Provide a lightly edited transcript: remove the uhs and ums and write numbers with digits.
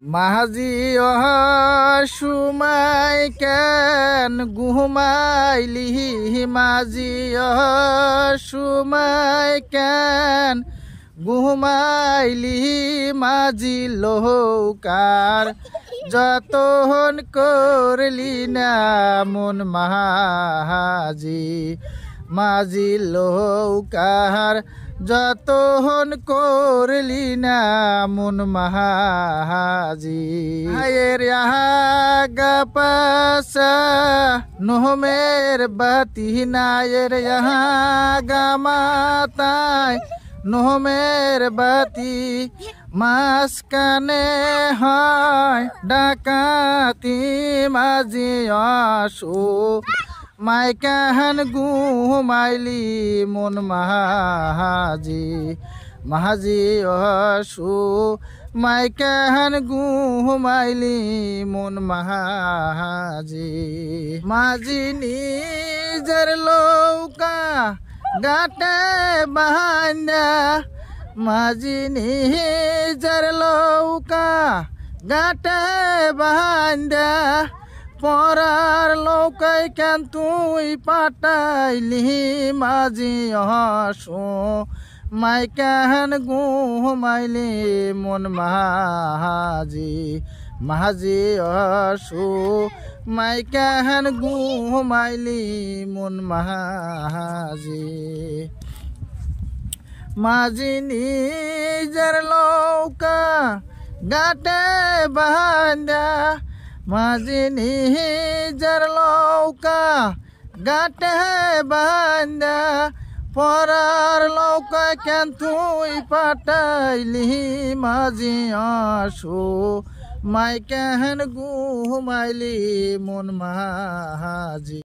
মাঝি সুমাই কেন ঘুমাইলি মাঝি সুমাই কেন ঘুমাইলি মাঝি লোকার যতন করলি না মন মাঝি মাঝি লোকার যতন করলি না মন মাঝি হায়ের গাপাসা নহমের বাতি নায়ের গামাতায় নহমের বাতি মাঝখানে হয় ডাকাতি মাঝি আসো মাইকাহান ঘুমাইলি মন মাঝি মাঝি আসু মাইকাহান ঘুমাইলি মন মাঝি মাঝি নিজের লৌকা গাটে বাহান্যা মাঝি নিজের লৌকা গাটে বাহান্যা পরার লৌকাই কেন তুই পাটাইলি মাঝি হসো মাইকাহান ঘুমাইলি মন মাঝি মাঝি হসো মাইকাহান ঘুমাইলি মন মাঝি মাঝি নিজের লৌকা গাটে বাহান্যা মাঝি নিজের লৌকা গাটে বাহান্যা পরার লৌকা কেন তুই পাটাইলি মাঝি আসো মাইকাহান ঘুমাইলি মন মাঝি।